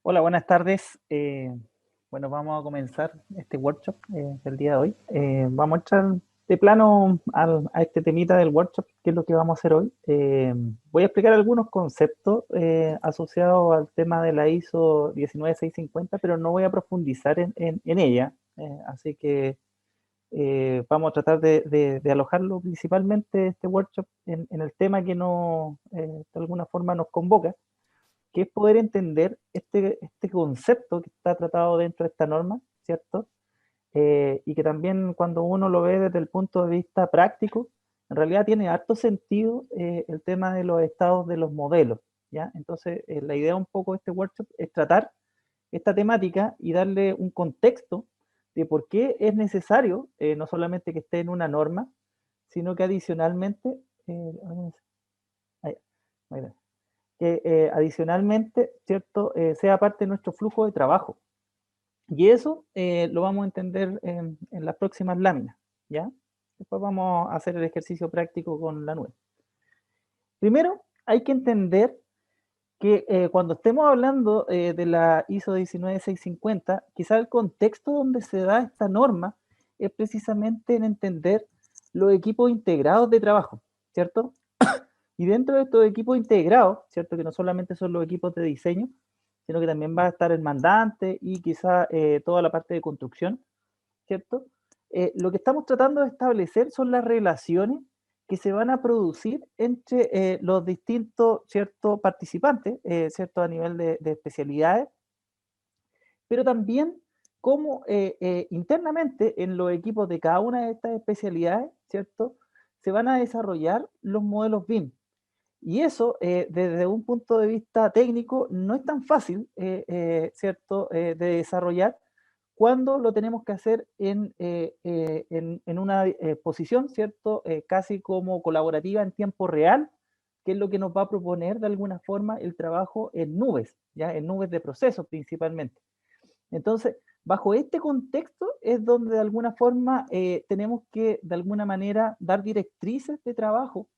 Hola, buenas tardes. Bueno, vamos a comenzar este workshop del día de hoy. Vamos a entrar de plano a este temita del workshop, que es lo que vamos a hacer hoy. Voy a explicar algunos conceptos asociados al tema de la ISO 19650, pero no voy a profundizar en ella. Así que vamos a tratar de alojarlo principalmente este workshop en el tema que de alguna forma nos convoca, que es poder entender este concepto que está tratado dentro de esta norma, ¿cierto? Y que también cuando uno lo ve desde el punto de vista práctico, en realidad tiene harto sentido el tema de los estados de los modelos, ¿ya? Entonces, la idea un poco de este workshop es tratar esta temática y darle un contexto de por qué es necesario, no solamente que esté en una norma, sino que adicionalmente, ahí, ahí, que adicionalmente, ¿cierto?, sea parte de nuestro flujo de trabajo. Y eso lo vamos a entender en las próximas láminas, ¿ya? Después vamos a hacer el ejercicio práctico con la nube. Primero, hay que entender que cuando estemos hablando de la ISO 19650, quizá el contexto donde se da esta norma es precisamente en entender los equipos integrados de trabajo, ¿cierto? Y dentro de estos equipos integrados, ¿cierto? Que no solamente son los equipos de diseño, sino que también va a estar el mandante y quizá toda la parte de construcción, ¿cierto? Lo que estamos tratando de establecer son las relaciones que se van a producir entre los distintos, ¿cierto?, participantes, ¿cierto?, a nivel de especialidades, pero también cómo internamente en los equipos de cada una de estas especialidades, ¿cierto?, se van a desarrollar los modelos BIM. Y eso, desde un punto de vista técnico, no es tan fácil, ¿cierto?, de desarrollar cuando lo tenemos que hacer en una posición, ¿cierto?, casi como colaborativa en tiempo real, que es lo que nos va a proponer de alguna forma el trabajo en nubes, ¿ya? En nubes de procesos principalmente. Entonces, bajo este contexto es donde de alguna forma tenemos que, de alguna manera, dar directrices de trabajo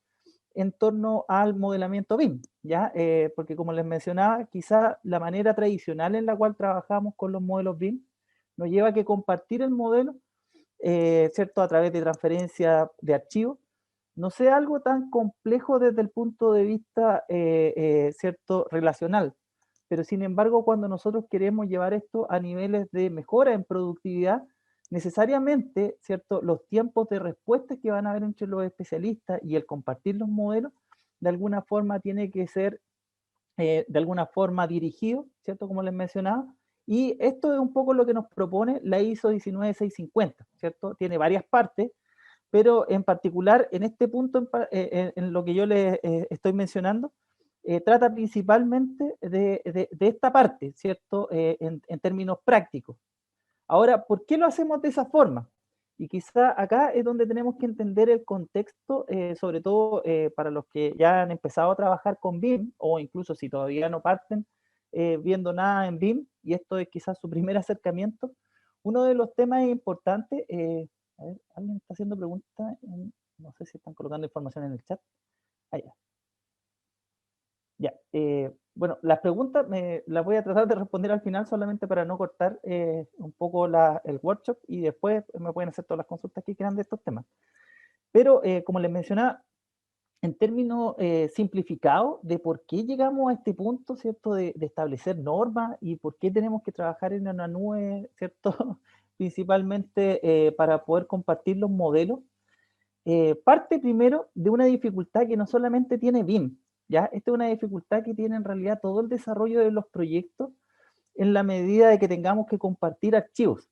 en torno al modelamiento BIM, ¿ya? Porque como les mencionaba, quizá la manera tradicional en la cual trabajamos con los modelos BIM nos lleva a que compartir el modelo, ¿cierto? A través de transferencia de archivos, no sea algo tan complejo desde el punto de vista, ¿cierto? Relacional. Pero sin embargo, cuando nosotros queremos llevar esto a niveles de mejora en productividad, necesariamente, ¿cierto?, los tiempos de respuesta que van a haber entre los especialistas y el compartir los modelos, de alguna forma tiene que ser, de alguna forma dirigido, ¿cierto?, como les mencionaba. Y esto es un poco lo que nos propone la ISO 19650, ¿cierto? Tiene varias partes, pero en particular en este punto, en lo que yo les estoy mencionando, trata principalmente de esta parte, ¿cierto? En términos prácticos. Ahora, ¿por qué lo hacemos de esa forma? Y quizá acá es donde tenemos que entender el contexto, sobre todo para los que ya han empezado a trabajar con BIM, o incluso si todavía no parten viendo nada en BIM, y esto es quizás su primer acercamiento. Uno de los temas importantes, a ver, alguien está haciendo preguntas, no sé si están colocando información en el chat. Ah, ya. Ya, bueno, las preguntas las voy a tratar de responder al final solamente para no cortar un poco el workshop y después me pueden hacer todas las consultas que quieran de estos temas. Pero como les mencionaba, en términos simplificados de por qué llegamos a este punto, ¿cierto? De establecer normas y por qué tenemos que trabajar en una nube, ¿cierto? Principalmente para poder compartir los modelos. Parte primero de una dificultad que no solamente tiene BIM, ¿ya? Esta es una dificultad que tiene en realidad todo el desarrollo de los proyectos en la medida de que tengamos que compartir archivos.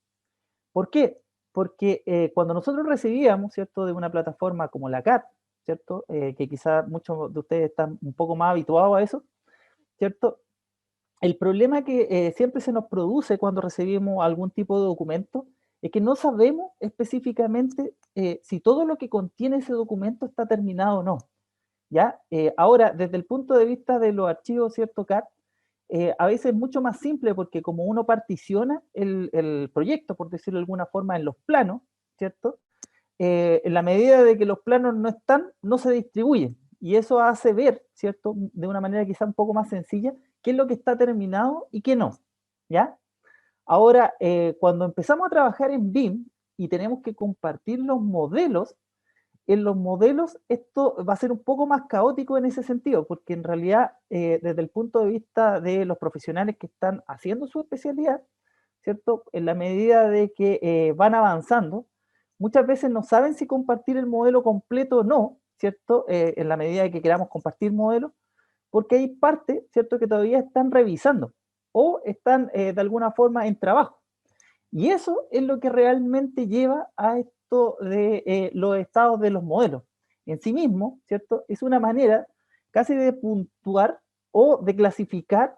¿Por qué? Porque cuando nosotros recibíamos, ¿cierto?, de una plataforma como la CAT, ¿cierto?, que quizás muchos de ustedes están un poco más habituados a eso, ¿cierto? El problema que siempre se nos produce cuando recibimos algún tipo de documento es que no sabemos específicamente si todo lo que contiene ese documento está terminado o no, ¿ya? Ahora, desde el punto de vista de los archivos, ¿cierto, CAD? A veces es mucho más simple porque como uno particiona el proyecto, por decirlo de alguna forma, en los planos, ¿cierto? En la medida de que los planos no están, no se distribuyen. Y eso hace ver, ¿cierto? De una manera quizá un poco más sencilla, qué es lo que está terminado y qué no, ¿ya? Ahora, cuando empezamos a trabajar en BIM y tenemos que compartir los modelos, en los modelos esto va a ser un poco más caótico en ese sentido, porque en realidad, desde el punto de vista de los profesionales que están haciendo su especialidad, ¿cierto? En la medida de que van avanzando, muchas veces no saben si compartir el modelo completo o no, ¿cierto? En la medida de que queramos compartir modelos, porque hay partes, ¿cierto?, que todavía están revisando o están de alguna forma en trabajo. Y eso es lo que realmente lleva a esto de los estados de los modelos. En sí mismo, ¿cierto? Es una manera casi de puntuar o de clasificar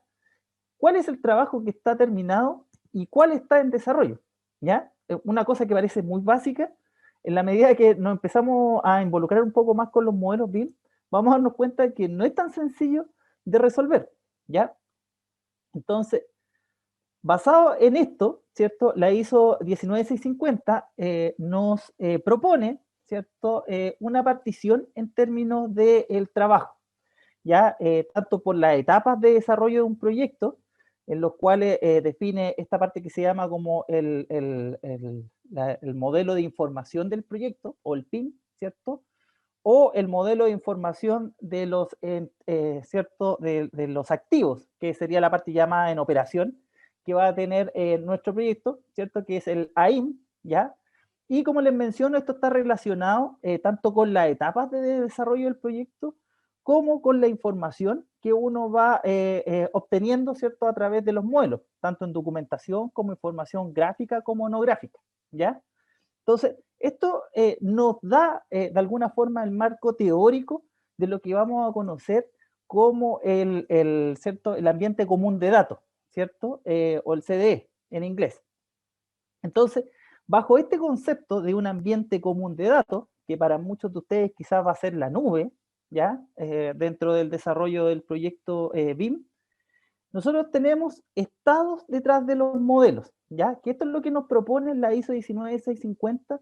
cuál es el trabajo que está terminado y cuál está en desarrollo, ¿ya? Una cosa que parece muy básica, en la medida que nos empezamos a involucrar un poco más con los modelos BIM, vamos a darnos cuenta de que no es tan sencillo de resolver, ¿ya? Entonces, basado en esto, ¿cierto? La ISO 19650 nos propone, ¿cierto? Una partición en términos del trabajo, ¿ya? Tanto por las etapas de desarrollo de un proyecto, en los cuales define esta parte que se llama como el modelo de información del proyecto, o el PIM, ¿cierto? O el modelo de información de los, ¿cierto? De los activos, que sería la parte llamada en operación, que va a tener nuestro proyecto, ¿cierto? Que es el AIM, ¿ya? Y como les menciono, esto está relacionado tanto con las etapas de desarrollo del proyecto, como con la información que uno va obteniendo, ¿cierto? A través de los modelos, tanto en documentación como información gráfica como no gráfica, ¿ya? Entonces, esto nos da de alguna forma el marco teórico de lo que vamos a conocer como ¿cierto? El ambiente común de datos, ¿cierto? O el CDE en inglés. Entonces, bajo este concepto de un ambiente común de datos, que para muchos de ustedes quizás va a ser la nube, ¿ya? Dentro del desarrollo del proyecto BIM, nosotros tenemos estados detrás de los modelos, ¿ya? Que esto es lo que nos propone la ISO 19650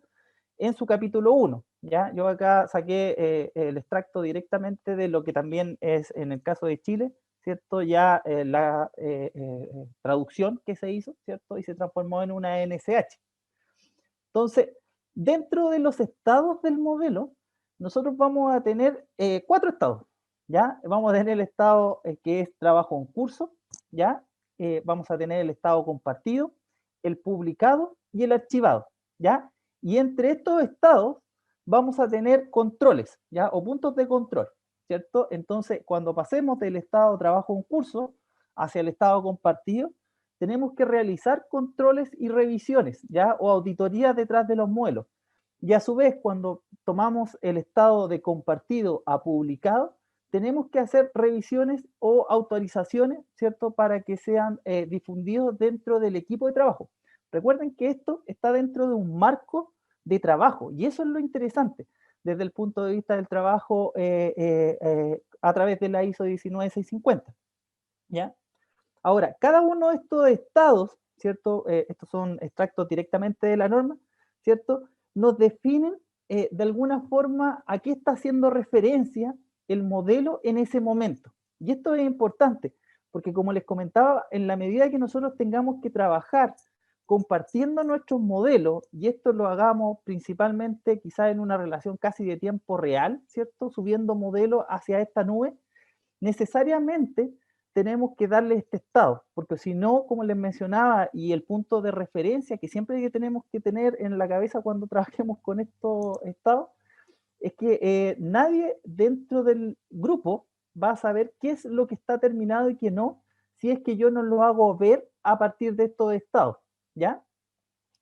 en su capítulo 1, ¿ya? Yo acá saqué el extracto directamente de lo que también es, en el caso de Chile, ¿cierto? Ya la traducción que se hizo, ¿cierto? Y se transformó en una NSH. Entonces, dentro de los estados del modelo, nosotros vamos a tener 4 estados, ¿ya? Vamos a tener el estado que es trabajo en curso, ¿ya? Vamos a tener el estado compartido, el publicado y el archivado, ¿ya? Y entre estos estados vamos a tener controles, ¿ya? O puntos de control, ¿cierto? Entonces, cuando pasemos del estado trabajo en curso hacia el estado compartido, tenemos que realizar controles y revisiones, ¿ya? O auditorías detrás de los modelos. Y a su vez, cuando tomamos el estado de compartido a publicado, tenemos que hacer revisiones o autorizaciones, ¿cierto? Para que sean difundidos dentro del equipo de trabajo. Recuerden que esto está dentro de un marco de trabajo y eso es lo interesante desde el punto de vista del trabajo a través de la ISO 19650, ¿ya? Ahora, cada uno de estos estados, ¿cierto? Estos son extractos directamente de la norma, ¿cierto? Nos definen de alguna forma a qué está haciendo referencia el modelo en ese momento. Y esto es importante, porque como les comentaba, en la medida que nosotros tengamos que trabajar compartiendo nuestros modelos, y esto lo hagamos principalmente quizás en una relación casi de tiempo real, ¿cierto? Subiendo modelos hacia esta nube, necesariamente tenemos que darle este estado, porque si no, como les mencionaba, y el punto de referencia que siempre tenemos que tener en la cabeza cuando trabajemos con estos estados, es que nadie dentro del grupo va a saber qué es lo que está terminado y qué no, si es que yo no lo hago ver a partir de estos estados, ¿ya?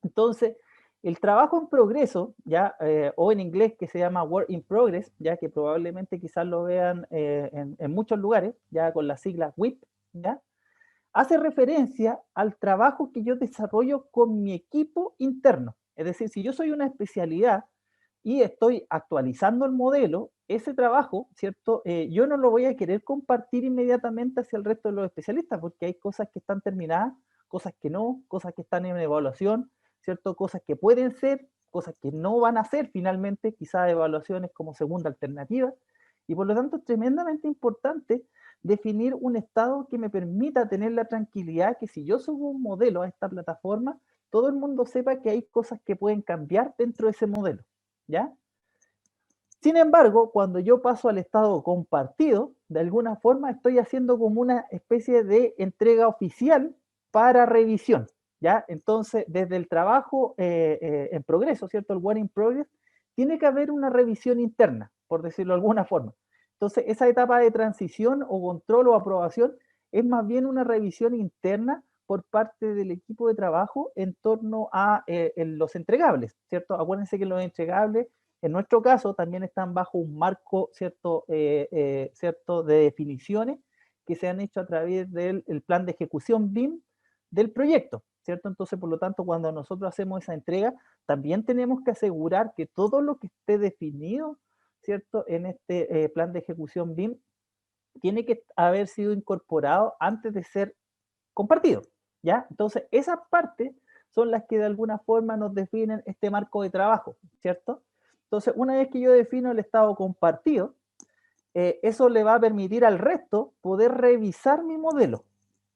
Entonces, el trabajo en progreso, ya, o en inglés que se llama work in progress, ya que probablemente quizás lo vean en muchos lugares, ya con las siglas WIP, ya, hace referencia al trabajo que yo desarrollo con mi equipo interno. Es decir, si yo soy una especialidad y estoy actualizando el modelo, ese trabajo, ¿cierto? Yo no lo voy a querer compartir inmediatamente hacia el resto de los especialistas, porque hay cosas que están terminadas, cosas que no, cosas que están en evaluación, ¿cierto? Cosas que pueden ser, cosas que no van a ser finalmente, quizás evaluaciones como segunda alternativa. Y por lo tanto es tremendamente importante definir un estado que me permita tener la tranquilidad que si yo subo un modelo a esta plataforma, todo el mundo sepa que hay cosas que pueden cambiar dentro de ese modelo, ¿ya? Sin embargo, cuando yo paso al estado compartido, de alguna forma estoy haciendo como una especie de entrega oficial para revisión, ¿ya? Entonces, desde el trabajo en progreso, ¿cierto? El work in progress, tiene que haber una revisión interna, por decirlo de alguna forma. Entonces, esa etapa de transición o control o aprobación es más bien una revisión interna por parte del equipo de trabajo en torno a los entregables, ¿cierto? Acuérdense que los entregables en nuestro caso, también están bajo un marco, ¿cierto? ¿Cierto? De definiciones que se han hecho a través del plan de ejecución BIM del proyecto, ¿cierto? Entonces, por lo tanto, cuando nosotros hacemos esa entrega, también tenemos que asegurar que todo lo que esté definido, ¿cierto? En este plan de ejecución BIM tiene que haber sido incorporado antes de ser compartido, ¿ya? Entonces, esas partes son las que de alguna forma nos definen este marco de trabajo, ¿cierto? Entonces, una vez que yo defino el estado compartido, eso le va a permitir al resto poder revisar mi modelo,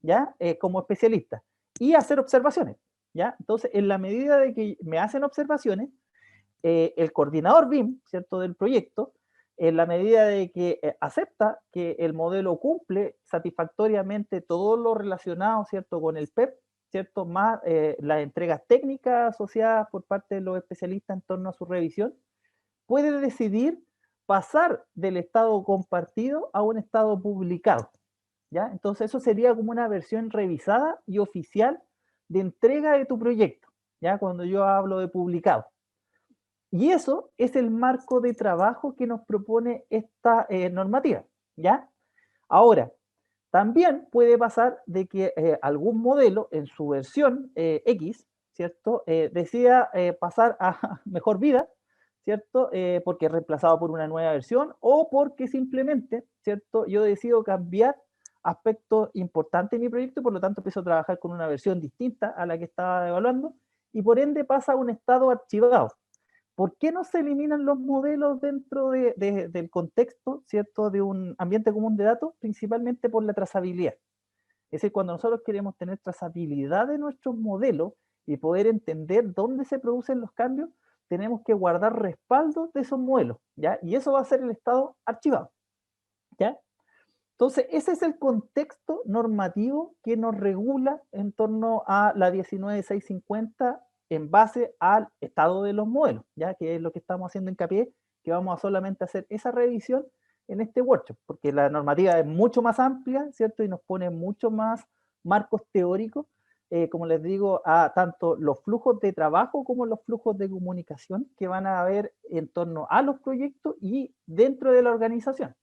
¿ya? Como especialista y hacer observaciones, ¿ya? Entonces, en la medida de que me hacen observaciones, el coordinador BIM, ¿cierto? Del proyecto, en la medida de que acepta que el modelo cumple satisfactoriamente todo lo relacionado, ¿cierto? Con el PEP, ¿cierto? Más las entregas técnicas asociadas por parte de los especialistas en torno a su revisión, puede decidir pasar del estado compartido a un estado publicado, ¿ya? Entonces eso sería como una versión revisada y oficial de entrega de tu proyecto, ¿ya? Cuando yo hablo de publicado. Y eso es el marco de trabajo que nos propone esta normativa, ¿ya? Ahora, también puede pasar de que algún modelo en su versión X, ¿cierto? Decida pasar a mejor vida, ¿cierto? Porque es reemplazado por una nueva versión o porque simplemente, ¿cierto? Yo decido cambiar aspectos importantes de mi proyecto y por lo tanto empiezo a trabajar con una versión distinta a la que estaba evaluando y por ende pasa a un estado archivado. ¿Por qué no se eliminan los modelos dentro del contexto, ¿cierto?, de un ambiente común de datos? Principalmente por la trazabilidad. Es decir, cuando nosotros queremos tener trazabilidad de nuestros modelos y poder entender dónde se producen los cambios, tenemos que guardar respaldos de esos modelos, ¿ya? Y eso va a ser el estado archivado, ¿ya? Entonces, ese es el contexto normativo que nos regula en torno a la 19650 en base al estado de los modelos, ya que es lo que estamos haciendo hincapié, que vamos a solamente hacer esa revisión en este workshop, porque la normativa es mucho más amplia, ¿cierto? Y nos pone mucho más marcos teóricos, como les digo, a tanto los flujos de trabajo como los flujos de comunicación que van a haber en torno a los proyectos y dentro de la organización.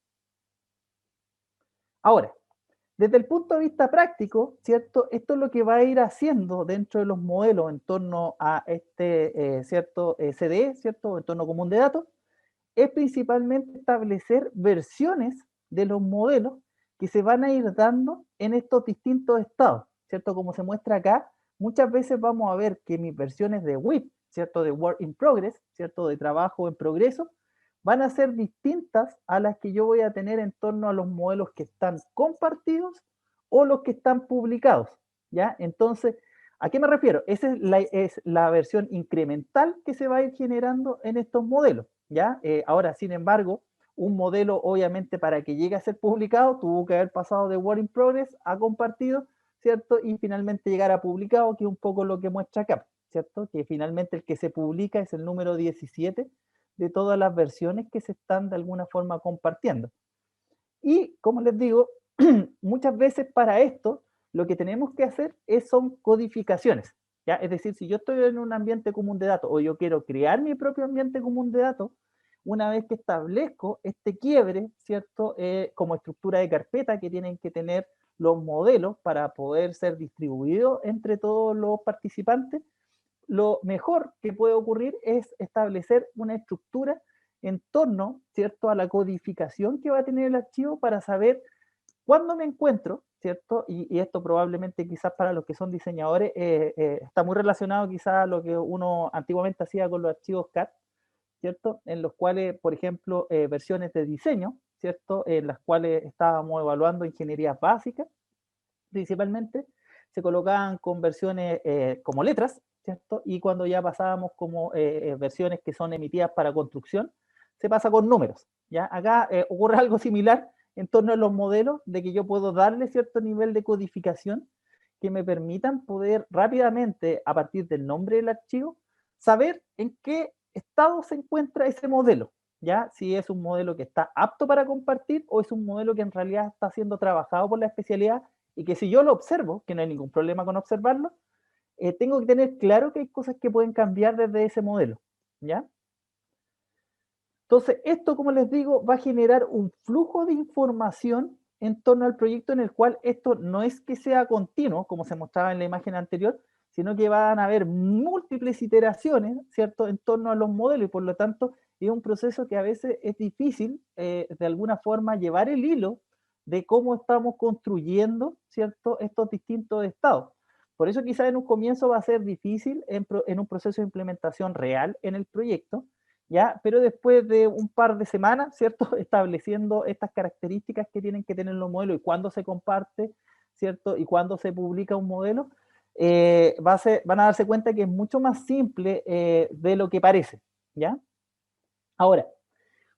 Ahora, desde el punto de vista práctico, ¿cierto? Esto es lo que va a ir haciendo dentro de los modelos en torno a este, ¿cierto? CDE, ¿cierto? Entorno común de datos, es principalmente establecer versiones de los modelos que se van a ir dando en estos distintos estados, ¿cierto? Como se muestra acá, muchas veces vamos a ver que mis versiones de WIP, ¿cierto? De Work in Progress, ¿cierto? De trabajo en progreso, van a ser distintas a las que yo voy a tener en torno a los modelos que están compartidos o los que están publicados, ¿ya? Entonces, ¿a qué me refiero? Esa es la versión incremental que se va a ir generando en estos modelos, ¿ya? Ahora, sin embargo, un modelo, obviamente, para que llegue a ser publicado, tuvo que haber pasado de Work in Progress a compartido, ¿cierto? Y finalmente llegar a publicado, que es un poco lo que muestra acá, ¿cierto? Que finalmente el que se publica es el número 17 de todas las versiones que se están de alguna forma compartiendo. Y, como les digo, muchas veces para esto lo que tenemos que hacer son codificaciones, ¿ya? Es decir, si yo estoy en un ambiente común de datos o yo quiero crear mi propio ambiente común de datos, una vez que establezco este quiebre, ¿cierto? Como estructura de carpeta que tienen que tener los modelos para poder ser distribuidos entre todos los participantes, lo mejor que puede ocurrir es establecer una estructura en torno, ¿cierto?, a la codificación que va a tener el archivo para saber cuándo me encuentro, ¿cierto? Y esto probablemente quizás para los que son diseñadores está muy relacionado quizás a lo que uno antiguamente hacía con los archivos CAD, ¿cierto? En los cuales, por ejemplo, versiones de diseño, ¿cierto? En las cuales estábamos evaluando ingenierías básicas, principalmente, se colocaban con versiones como letras, ¿cierto? Y cuando ya pasábamos como versiones que son emitidas para construcción, se pasa con números, ¿ya? Acá ocurre algo similar en torno a los modelos, de que yo puedo darle cierto nivel de codificación que me permitan poder rápidamente, a partir del nombre del archivo, saber en qué estado se encuentra ese modelo, ¿ya? Si es un modelo que está apto para compartir o es un modelo que en realidad está siendo trabajado por la especialidad y que si yo lo observo, que no hay ningún problema con observarlo, tengo que tener claro que hay cosas que pueden cambiar desde ese modelo, ¿ya? Entonces, esto, como les digo, va a generar un flujo de información en torno al proyecto en el cual esto no es que sea continuo, como se mostraba en la imagen anterior, sino que van a haber múltiples iteraciones, ¿cierto?, en torno a los modelos y por lo tanto es un proceso que a veces es difícil, de alguna forma, llevar el hilo de cómo estamos construyendo, ¿cierto?, estos distintos estados. Por eso quizás en un comienzo va a ser difícil en un proceso de implementación real en el proyecto, ¿ya? Pero después de un par de semanas, ¿cierto? Estableciendo estas características que tienen que tener los modelos y cuándo se comparte, ¿cierto? Y cuándo se publica un modelo, van a darse cuenta que es mucho más simple de lo que parece, ¿ya? Ahora,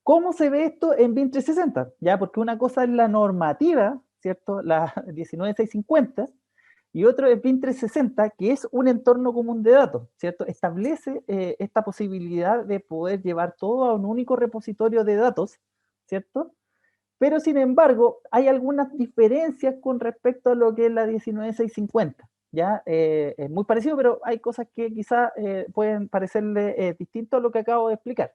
¿cómo se ve esto en BIM 360? ¿Ya? Porque una cosa es la normativa, ¿cierto? La 19650, y otro es BIM 360, que es un entorno común de datos, ¿cierto? Establece esta posibilidad de poder llevar todo a un único repositorio de datos, ¿cierto? Pero sin embargo, hay algunas diferencias con respecto a lo que es la 19650, ¿ya? Es muy parecido, pero hay cosas que quizás pueden parecerle distinto a lo que acabo de explicar.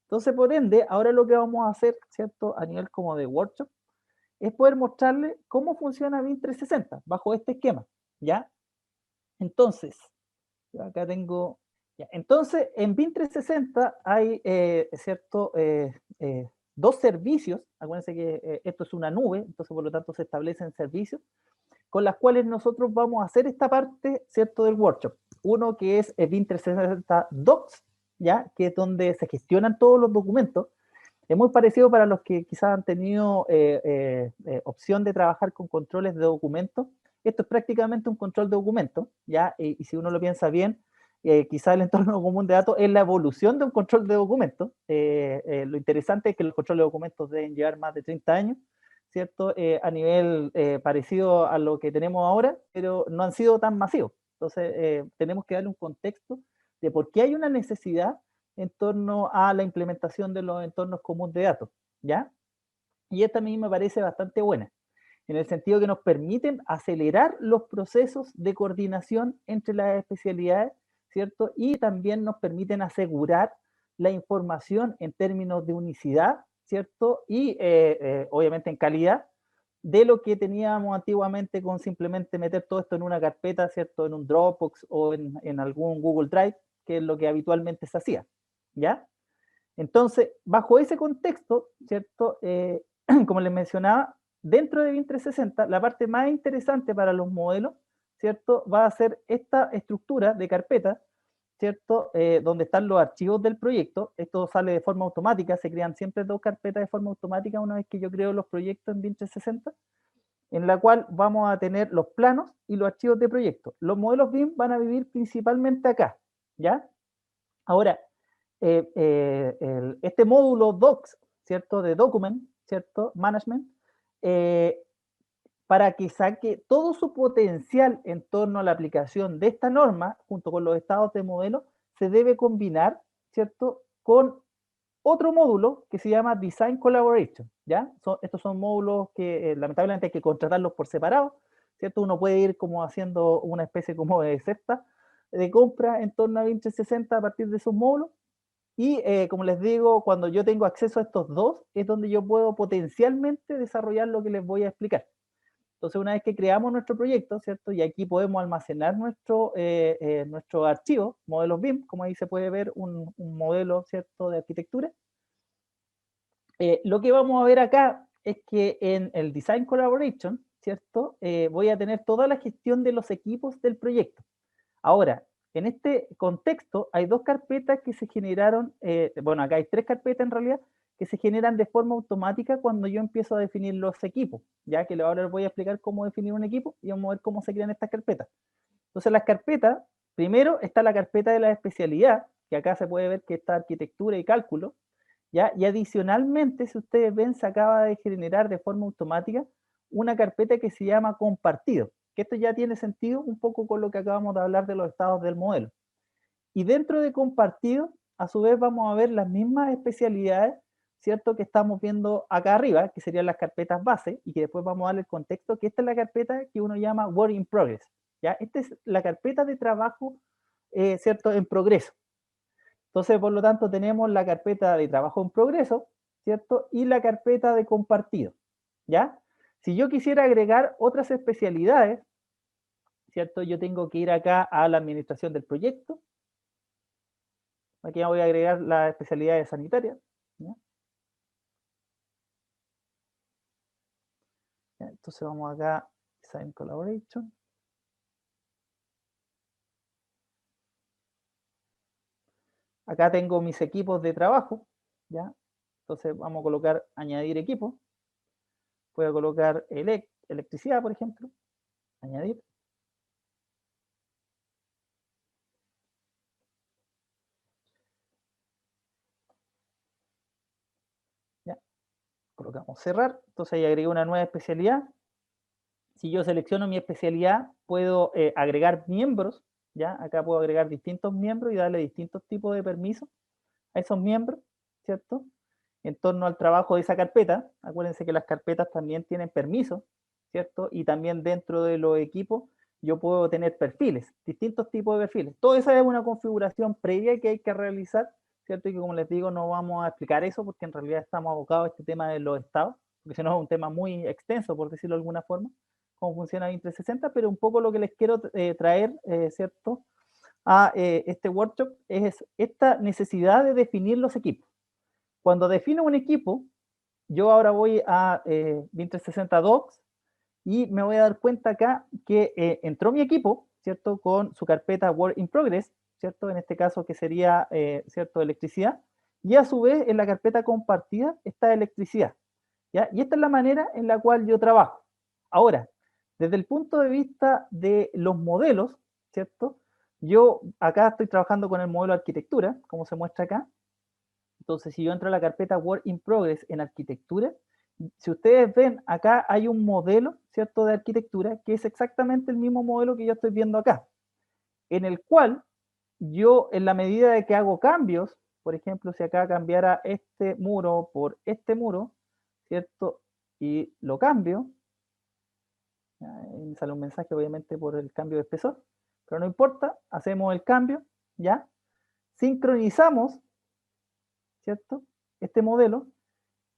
Entonces, por ende, ahora lo que vamos a hacer, ¿cierto? A nivel como de workshop, es poder mostrarle cómo funciona BIM 360 bajo este esquema, ¿ya? Entonces, yo acá tengo, ya, entonces en BIM 360 hay, ¿cierto? Dos servicios, acuérdense que esto es una nube, entonces por lo tanto se establecen servicios con las cuales nosotros vamos a hacer esta parte, ¿cierto? Del workshop. Uno que es BIM 360 Docs, ¿ya? Que es donde se gestionan todos los documentos. Es muy parecido para los que quizás han tenido opción de trabajar con controles de documentos. Esto es prácticamente un control de documentos, ¿ya? Y si uno lo piensa bien, quizás el entorno común de datos es la evolución de un control de documentos. Lo interesante es que los controles de documentos deben llevar más de 30 años, ¿cierto? A nivel parecido a lo que tenemos ahora, pero no han sido tan masivos. Entonces, tenemos que darle un contexto de por qué hay una necesidad en torno a la implementación de los entornos comunes de datos, ¿ya? Y esta a mí me parece bastante buena, en el sentido que nos permiten acelerar los procesos de coordinación entre las especialidades, ¿cierto? Y también nos permiten asegurar la información en términos de unicidad, ¿cierto? Y obviamente en calidad de lo que teníamos antiguamente con simplemente meter todo esto en una carpeta, ¿cierto? En un Dropbox o en algún Google Drive, que es lo que habitualmente se hacía, ¿ya? Entonces, bajo ese contexto, ¿cierto? Como les mencionaba, dentro de BIM 360, la parte más interesante para los modelos, ¿cierto? Va a ser esta estructura de carpeta, ¿cierto? Donde están los archivos del proyecto. Esto sale de forma automática, se crean siempre dos carpetas de forma automática una vez que yo creo los proyectos en BIM 360, en la cual vamos a tener los planos y los archivos de proyecto. Los modelos BIM van a vivir principalmente acá, ¿ya? Ahora, este módulo Docs, ¿cierto? De Document, ¿cierto? Management, eh, para que saque todo su potencial en torno a la aplicación de esta norma, junto con los estados de modelo, se debe combinar, ¿cierto? Con otro módulo que se llama Design Collaboration, ¿ya? Estos son módulos que lamentablemente hay que contratarlos por separado, ¿cierto? Uno puede ir como haciendo una especie como de cesta de compra en torno a 2060 a partir de esos módulos. Y como les digo, cuando yo tengo acceso a estos dos, es donde yo puedo potencialmente desarrollar lo que les voy a explicar. Entonces, una vez que creamos nuestro proyecto, ¿cierto? Y aquí podemos almacenar nuestro archivo, modelos BIM, como ahí se puede ver un modelo, ¿cierto? De arquitectura. Lo que vamos a ver acá es que en el Design Collaboration, ¿cierto? Voy a tener toda la gestión de los equipos del proyecto. Ahora, en este contexto hay dos carpetas que se generaron, bueno, acá hay tres carpetas en realidad, que se generan de forma automática cuando yo empiezo a definir los equipos, ya que ahora les voy a explicar cómo definir un equipo y vamos a ver cómo se crean estas carpetas. Entonces las carpetas, primero está la carpeta de la especialidad, que acá se puede ver que está arquitectura y cálculo, ¿ya? Y adicionalmente, si ustedes ven, se acaba de generar de forma automática una carpeta que se llama compartido, que esto ya tiene sentido un poco con lo que acabamos de hablar de los estados del modelo. Y dentro de compartido, a su vez vamos a ver las mismas especialidades, ¿cierto? Que estamos viendo acá arriba, que serían las carpetas base, y que después vamos a darle el contexto, que esta es la carpeta que uno llama Work in Progress, ¿ya? Esta es la carpeta de trabajo, ¿cierto? En progreso. Entonces, por lo tanto, tenemos la carpeta de trabajo en progreso, ¿cierto? Y la carpeta de compartido, ¿ya? Si yo quisiera agregar otras especialidades, ¿cierto? Yo tengo que ir acá a la administración del proyecto. Aquí voy a agregar las especialidades sanitarias, ¿ya? ¿Ya? Entonces vamos acá, Design Collaboration. Acá tengo mis equipos de trabajo, ¿ya? Entonces vamos a colocar añadir equipo. Voy a colocar electricidad, por ejemplo, añadir. ¿Ya? Colocamos cerrar, entonces ahí agregué una nueva especialidad. Si yo selecciono mi especialidad, puedo agregar miembros, ¿ya? Acá puedo agregar distintos miembros y darle distintos tipos de permisos a esos miembros, ¿cierto? En torno al trabajo de esa carpeta. Acuérdense que las carpetas también tienen permisos, ¿cierto? Y también dentro de los equipos yo puedo tener perfiles, distintos tipos de perfiles. Todo eso es una configuración previa que hay que realizar, ¿cierto? Y que como les digo, no vamos a explicar eso porque en realidad estamos abocados a este tema de los estados, porque si no es un tema muy extenso, por decirlo de alguna forma, cómo funciona BIM 360, pero un poco lo que les quiero traer, ¿cierto? A este workshop es esta necesidad de definir los equipos. Cuando defino un equipo, yo ahora voy a BIM 360 Docs y me voy a dar cuenta acá que entró mi equipo, ¿cierto? Con su carpeta Work in Progress, ¿cierto? En este caso que sería, ¿cierto? Electricidad. Y a su vez en la carpeta compartida está electricidad, ¿ya? Y esta es la manera en la cual yo trabajo. Ahora, desde el punto de vista de los modelos, ¿cierto? Yo acá estoy trabajando con el modelo de arquitectura, como se muestra acá. Entonces, si yo entro a la carpeta Work in Progress en arquitectura, si ustedes ven, acá hay un modelo, ¿cierto?, de arquitectura, que es exactamente el mismo modelo que yo estoy viendo acá, en el cual yo, en la medida de que hago cambios, por ejemplo, si acá cambiara este muro por este muro, ¿cierto?, y lo cambio, me sale un mensaje obviamente por el cambio de espesor, pero no importa, hacemos el cambio, ¿ya? Sincronizamos, ¿cierto?, este modelo,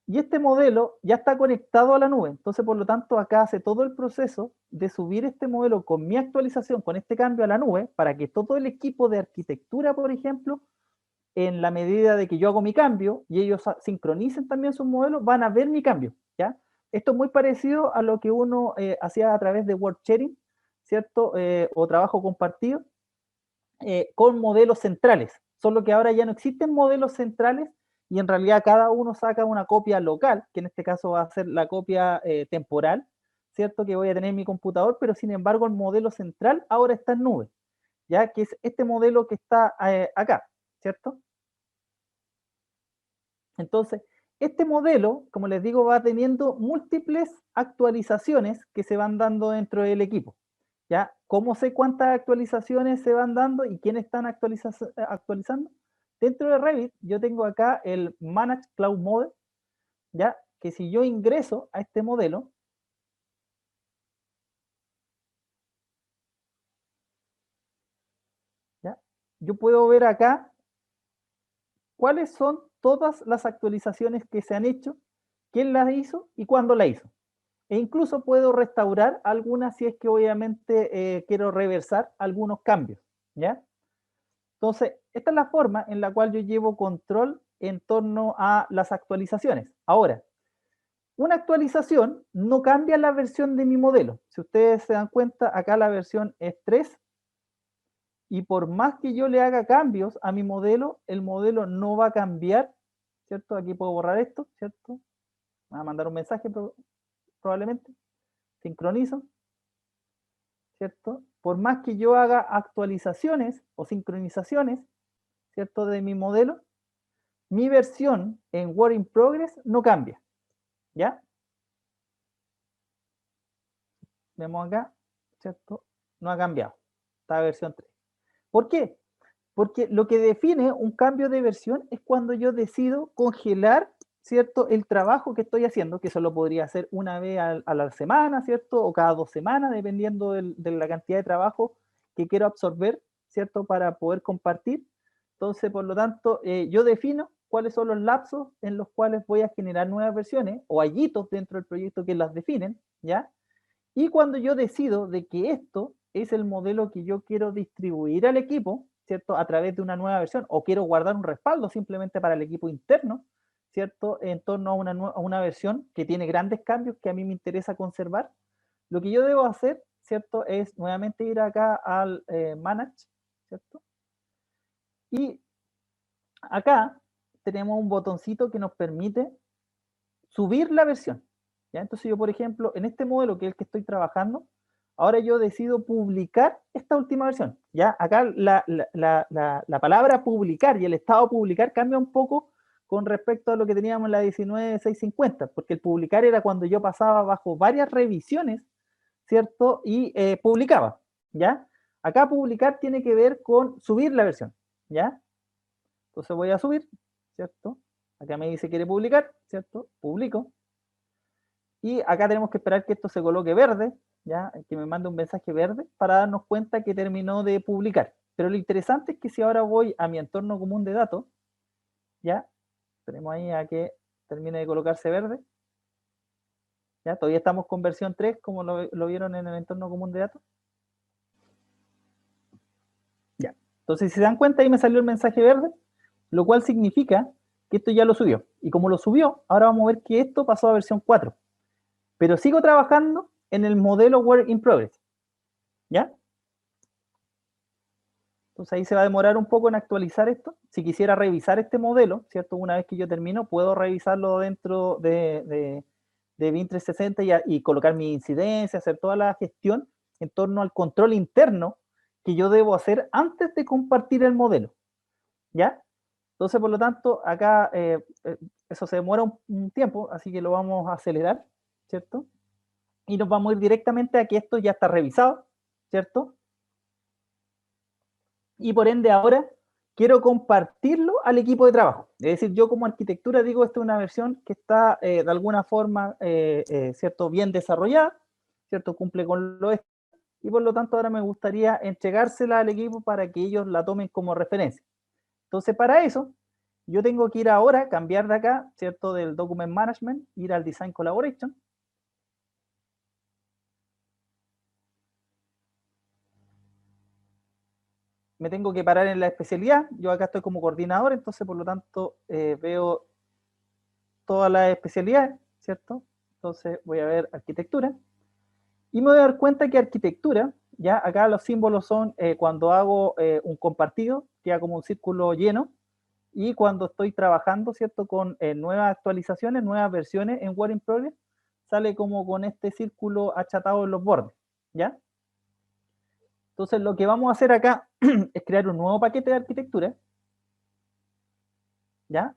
y este modelo ya está conectado a la nube. Entonces, por lo tanto, acá hace todo el proceso de subir este modelo con mi actualización, con este cambio a la nube, para que todo el equipo de arquitectura, por ejemplo, en la medida de que yo hago mi cambio y ellos sincronicen también sus modelos, van a ver mi cambio, ¿ya? Esto es muy parecido a lo que uno hacía a través de Work Sharing, ¿cierto? O trabajo compartido, con modelos centrales. Solo que ahora ya no existen modelos centrales y en realidad cada uno saca una copia local, que en este caso va a ser la copia temporal, ¿cierto? Que voy a tener en mi computador, pero sin embargo el modelo central ahora está en nube, ya que es este modelo que está acá, ¿cierto? Entonces, este modelo, como les digo, va teniendo múltiples actualizaciones que se van dando dentro del equipo. ¿Ya? ¿Cómo sé cuántas actualizaciones se van dando y quiénes están actualizando? Dentro de Revit, yo tengo acá el Manage Cloud Model, ¿ya? Que si yo ingreso a este modelo, ¿ya? Yo puedo ver acá cuáles son todas las actualizaciones que se han hecho, quién las hizo y cuándo la hizo. E incluso puedo restaurar algunas si es que obviamente quiero reversar algunos cambios, ¿ya? Entonces, esta es la forma en la cual yo llevo control en torno a las actualizaciones. Ahora, una actualización no cambia la versión de mi modelo. Si ustedes se dan cuenta, acá la versión es 3 y por más que yo le haga cambios a mi modelo, el modelo no va a cambiar, ¿cierto? Aquí puedo borrar esto, ¿cierto? Me va a mandar un mensaje probablemente. Sincronizo, ¿cierto? Por más que yo haga actualizaciones o sincronizaciones, ¿cierto? De mi modelo, mi versión en Work in Progress no cambia, ¿ya? Vemos acá, ¿cierto? No ha cambiado, está versión 3. ¿Por qué? Porque lo que define un cambio de versión es cuando yo decido congelar, ¿cierto? El trabajo que estoy haciendo, que eso lo podría hacer una vez a la semana, ¿cierto? O cada 2 semanas, dependiendo de la cantidad de trabajo que quiero absorber, ¿cierto? Para poder compartir. Entonces, por lo tanto, yo defino cuáles son los lapsos en los cuales voy a generar nuevas versiones o hay hitos dentro del proyecto que las definen, ¿ya? Y cuando yo decido de que esto es el modelo que yo quiero distribuir al equipo, ¿cierto? A través de una nueva versión, o quiero guardar un respaldo simplemente para el equipo interno, ¿cierto? En torno a una versión que tiene grandes cambios que a mí me interesa conservar, lo que yo debo hacer, ¿cierto? Es nuevamente ir acá al Manage, ¿cierto? Y acá tenemos un botoncito que nos permite subir la versión. ¿Ya? Entonces yo, por ejemplo, en este modelo que es el que estoy trabajando, ahora yo decido publicar esta última versión. ¿Ya? Acá la palabra publicar y el estado publicar cambia un poco con respecto a lo que teníamos en la 19.650, porque el publicar era cuando yo pasaba bajo varias revisiones, ¿cierto? Y publicaba, ¿ya? Acá publicar tiene que ver con subir la versión, ¿ya? Entonces voy a subir, ¿cierto? Acá me dice quiere publicar, ¿cierto? Publico. Y acá tenemos que esperar que esto se coloque verde, ¿ya? Que me mande un mensaje verde para darnos cuenta que terminó de publicar. Pero lo interesante es que si ahora voy a mi entorno común de datos, ¿ya? Tenemos ahí a que termine de colocarse verde. ¿Ya? Todavía estamos con versión 3, como lo vieron en el entorno común de datos. Ya. Entonces, si se dan cuenta, ahí me salió el mensaje verde, lo cual significa que esto ya lo subió. Y como lo subió, ahora vamos a ver que esto pasó a versión 4. Pero sigo trabajando en el modelo Work in Progress, ¿ya? Entonces ahí se va a demorar un poco en actualizar esto. Si quisiera revisar este modelo, ¿cierto? Una vez que yo termino, puedo revisarlo dentro de BIM 360 y colocar mi incidencia, hacer toda la gestión en torno al control interno que yo debo hacer antes de compartir el modelo, ¿ya? Entonces, por lo tanto, acá eso se demora un tiempo, así que lo vamos a acelerar, ¿cierto? Y nos vamos a ir directamente a que esto ya está revisado, ¿cierto? Y por ende ahora quiero compartirlo al equipo de trabajo. Es decir, yo como arquitectura digo, esta es una versión que está de alguna forma, ¿cierto? Bien desarrollada, ¿cierto? Cumple con lo y por lo tanto ahora me gustaría entregársela al equipo para que ellos la tomen como referencia. Entonces, para eso, yo tengo que ir ahora, cambiar de acá, ¿cierto? Del Document Management, ir al Design Collaboration. Me tengo que parar en la especialidad. Yo acá estoy como coordinador, entonces por lo tanto veo todas las especialidades, ¿cierto? Entonces voy a ver arquitectura y me voy a dar cuenta que arquitectura, ya acá los símbolos son cuando hago un compartido, queda como un círculo lleno, y cuando estoy trabajando, ¿cierto? Con nuevas actualizaciones, nuevas versiones en Work in Progress, sale como con este círculo achatado en los bordes, ¿ya? Entonces lo que vamos a hacer acá es crear un nuevo paquete de arquitectura, ¿ya?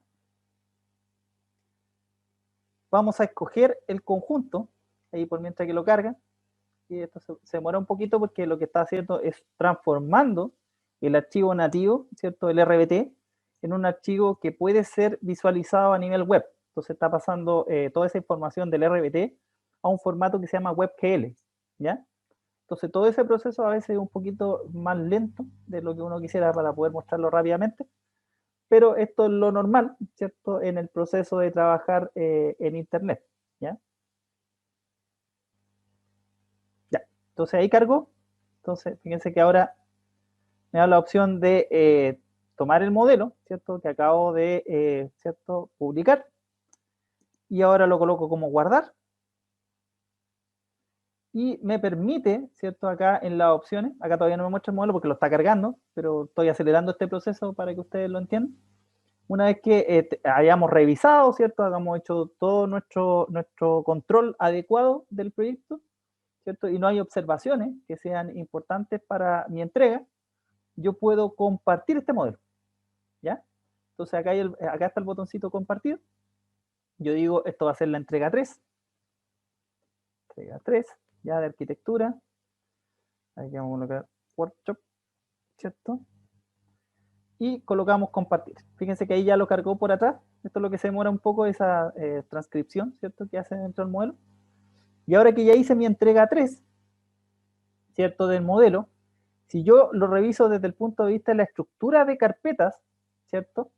Vamos a escoger el conjunto, ahí por mientras que lo carga, y esto se demora un poquito porque lo que está haciendo es transformando el archivo nativo, ¿cierto? El RBT, en un archivo que puede ser visualizado a nivel web. Entonces está pasando toda esa información del RBT a un formato que se llama WebGL, ¿ya? Entonces todo ese proceso a veces es un poquito más lento de lo que uno quisiera para poder mostrarlo rápidamente, pero esto es lo normal, ¿cierto? En el proceso de trabajar en Internet, ¿ya? Ya, entonces ahí cargo. Entonces, fíjense que ahora me da la opción de tomar el modelo, ¿cierto? Que acabo de, ¿cierto? Publicar. Y ahora lo coloco como guardar. Y me permite, ¿cierto? Acá en las opciones, acá todavía no me muestra el modelo porque lo está cargando, pero estoy acelerando este proceso para que ustedes lo entiendan. Una vez que hayamos revisado, ¿cierto? Hagamos hecho todo nuestro control adecuado del proyecto, ¿cierto? Y no hay observaciones que sean importantes para mi entrega, yo puedo compartir este modelo, ¿ya? Entonces acá está el botoncito compartir. Yo digo, esto va a ser la entrega 3. Entrega 3, ya de arquitectura. Aquí vamos a colocar workshop, ¿cierto? Y colocamos compartir. Fíjense que ahí ya lo cargó por atrás. Esto es lo que se demora un poco, esa transcripción, ¿cierto? Que hace dentro del modelo. Y ahora que ya hice mi entrega 3, ¿cierto? Del modelo, si yo lo reviso desde el punto de vista de la estructura de carpetas, ¿cierto?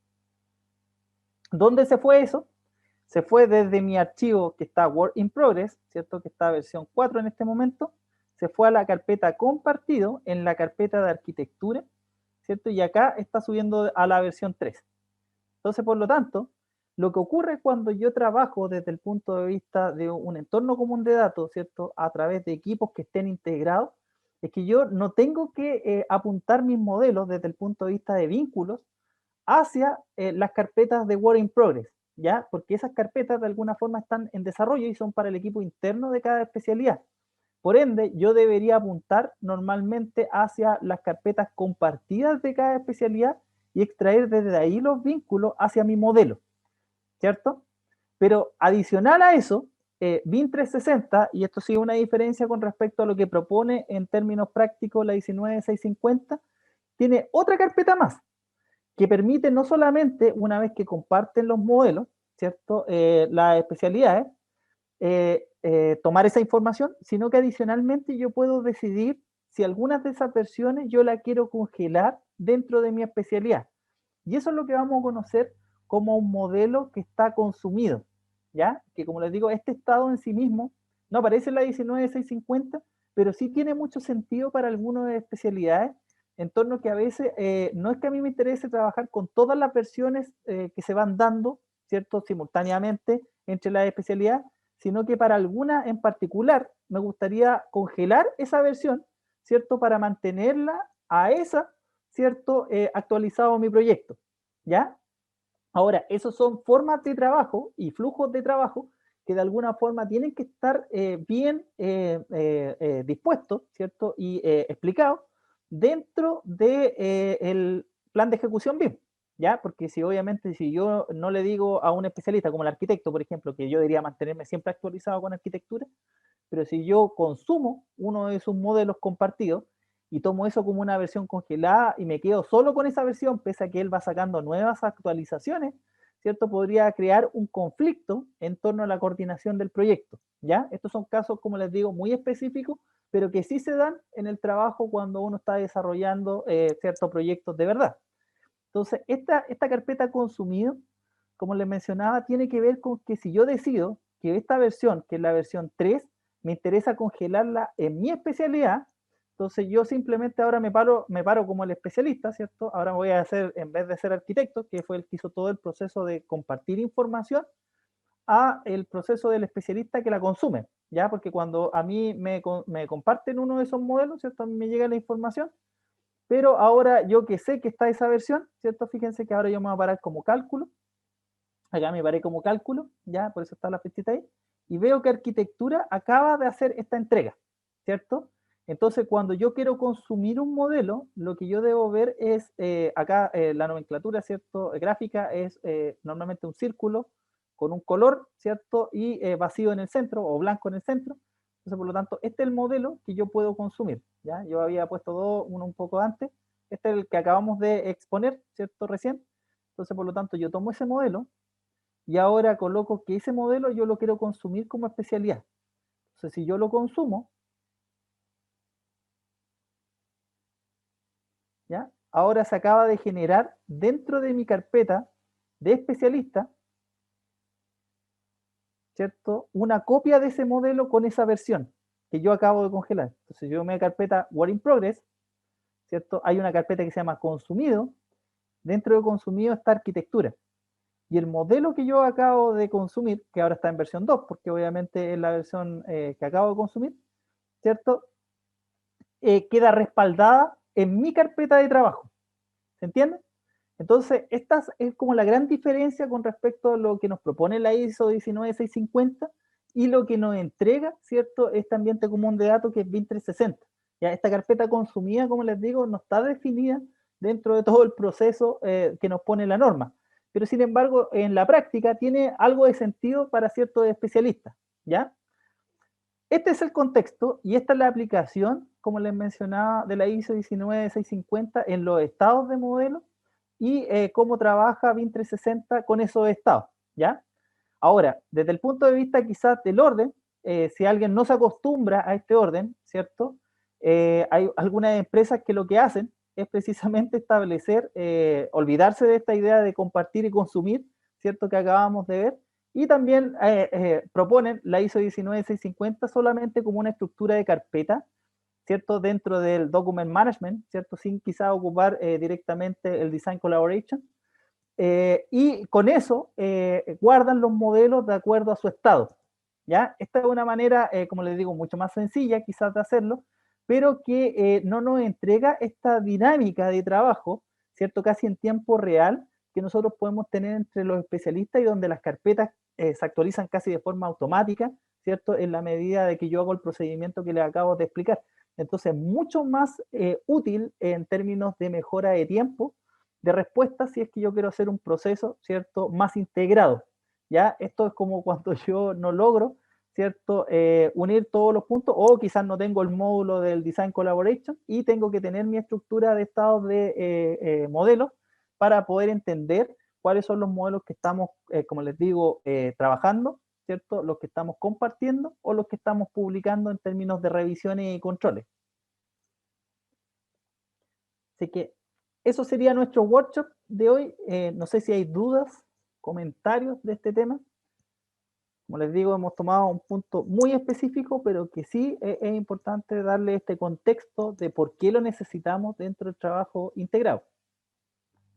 ¿Dónde se fue eso? Se fue desde mi archivo que está Work in Progress, ¿cierto? Que está versión 4 en este momento, se fue a la carpeta compartido en la carpeta de arquitectura, ¿cierto? Y acá está subiendo a la versión 3. Entonces, por lo tanto, lo que ocurre cuando yo trabajo desde el punto de vista de un entorno común de datos, ¿cierto? A través de equipos que estén integrados, es que yo no tengo que apuntar mis modelos desde el punto de vista de vínculos hacia las carpetas de Work in Progress, ¿ya? Porque esas carpetas de alguna forma están en desarrollo y son para el equipo interno de cada especialidad. Por ende, yo debería apuntar normalmente hacia las carpetas compartidas de cada especialidad y extraer desde ahí los vínculos hacia mi modelo, ¿cierto? Pero adicional a eso, BIM 360, y esto sí es una diferencia con respecto a lo que propone en términos prácticos la 19650, tiene otra carpeta más, que permite no solamente una vez que comparten los modelos, ¿cierto? Las especialidades, tomar esa información, sino que adicionalmente yo puedo decidir si algunas de esas versiones yo la quiero congelar dentro de mi especialidad. Y eso es lo que vamos a conocer como un modelo que está consumido, ¿ya? Que como les digo, este estado en sí mismo no aparece en la 19650, pero sí tiene mucho sentido para algunas especialidades, en torno que a veces no es que a mí me interese trabajar con todas las versiones que se van dando, ¿cierto? Simultáneamente entre las especialidades, sino que para alguna en particular me gustaría congelar esa versión, ¿cierto? Para mantenerla a esa, ¿cierto? Actualizado mi proyecto, ¿ya? Ahora, esos son formas de trabajo y flujos de trabajo que de alguna forma tienen que estar bien dispuestos, ¿cierto? Y explicados dentro del de, plan de ejecución BIM, ¿ya? Porque si obviamente si yo no le digo a un especialista como el arquitecto, por ejemplo, que yo debería mantenerme siempre actualizado con arquitectura, pero si yo consumo uno de sus modelos compartidos y tomo eso como una versión congelada y me quedo solo con esa versión, pese a que él va sacando nuevas actualizaciones, ¿cierto? Podría crear un conflicto en torno a la coordinación del proyecto, ¿ya? Estos son casos, como les digo, muy específicos, pero que sí se dan en el trabajo cuando uno está desarrollando ciertos proyectos de verdad. Entonces, esta carpeta consumido, como les mencionaba, tiene que ver con que si yo decido que esta versión, que es la versión 3, me interesa congelarla en mi especialidad, entonces yo simplemente ahora me paro como el especialista, ¿cierto? Ahora voy a hacer, en vez de ser arquitecto, que fue el que hizo todo el proceso de compartir información, a el proceso del especialista que la consume, ¿ya? Porque cuando a mí me comparten uno de esos modelos, ¿cierto? A mí me llega la información, pero ahora yo que sé que está esa versión, ¿cierto? Fíjense que ahora yo me voy a parar como cálculo, acá me paré como cálculo, ya, por eso está la flechita ahí, y veo que arquitectura acaba de hacer esta entrega, ¿cierto? Entonces, cuando yo quiero consumir un modelo, lo que yo debo ver es, acá la nomenclatura, ¿cierto? Gráfica es normalmente un círculo con un color, ¿cierto? Y vacío en el centro o blanco en el centro. Entonces, por lo tanto, este es el modelo que yo puedo consumir, ¿ya? Yo había puesto dos, uno un poco antes. Este es el que acabamos de exponer, ¿cierto? Recién. Entonces, por lo tanto, yo tomo ese modelo, y ahora coloco que ese modelo yo lo quiero consumir como especialidad. Entonces, si yo lo consumo, ¿ya? Ahora se acaba de generar dentro de mi carpeta de especialista, ¿cierto? Una copia de ese modelo con esa versión que yo acabo de congelar. Entonces, yo me carpeta Work in Progress, ¿cierto? Hay una carpeta que se llama consumido. Dentro de consumido está arquitectura. Y el modelo que yo acabo de consumir, que ahora está en versión 2, porque obviamente es la versión que acabo de consumir, ¿cierto? Queda respaldada en mi carpeta de trabajo. ¿Se entiende? Entonces, esta es como la gran diferencia con respecto a lo que nos propone la ISO 19650 y lo que nos entrega, ¿cierto?, este ambiente común de datos que es BIM 360. Ya, esta carpeta consumida, como les digo, no está definida dentro de todo el proceso que nos pone la norma. Pero sin embargo, en la práctica tiene algo de sentido para ciertos especialistas, ¿ya? Este es el contexto y esta es la aplicación, como les mencionaba, de la ISO 19650 en los estados de modelo y cómo trabaja BIM 360 con esos estados, ¿ya? Ahora, desde el punto de vista quizás del orden, si alguien no se acostumbra a este orden, ¿cierto? Hay algunas empresas que lo que hacen es precisamente establecer, olvidarse de esta idea de compartir y consumir, ¿cierto? Que acabamos de ver, y también proponen la ISO 19650 solamente como una estructura de carpeta, ¿cierto? Dentro del document management, ¿cierto? Sin quizás ocupar directamente el design collaboration. Y con eso guardan los modelos de acuerdo a su estado, ¿ya? Esta es una manera, como les digo, mucho más sencilla quizás de hacerlo, pero que no nos entrega esta dinámica de trabajo, ¿cierto? Casi en tiempo real, que nosotros podemos tener entre los especialistas y donde las carpetas se actualizan casi de forma automática, ¿cierto? En la medida de que yo hago el procedimiento que les acabo de explicar. Entonces, mucho más útil en términos de mejora de tiempo, de respuesta, si es que yo quiero hacer un proceso, ¿cierto?, más integrado, ¿ya? Esto es como cuando yo no logro, ¿cierto?, unir todos los puntos, o quizás no tengo el módulo del Design Collaboration y tengo que tener mi estructura de estados de modelos para poder entender cuáles son los modelos que estamos, como les digo, trabajando, ¿cierto?, los que estamos compartiendo o los que estamos publicando en términos de revisiones y controles. Así que eso sería nuestro workshop de hoy. No sé si hay dudas, comentarios de este tema. Como les digo, hemos tomado un punto muy específico, pero que sí es importante darle este contexto de por qué lo necesitamos dentro del trabajo integrado.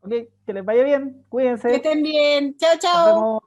Ok, que les vaya bien, Que cuídense, estén bien. Chao, nos chao. vemos.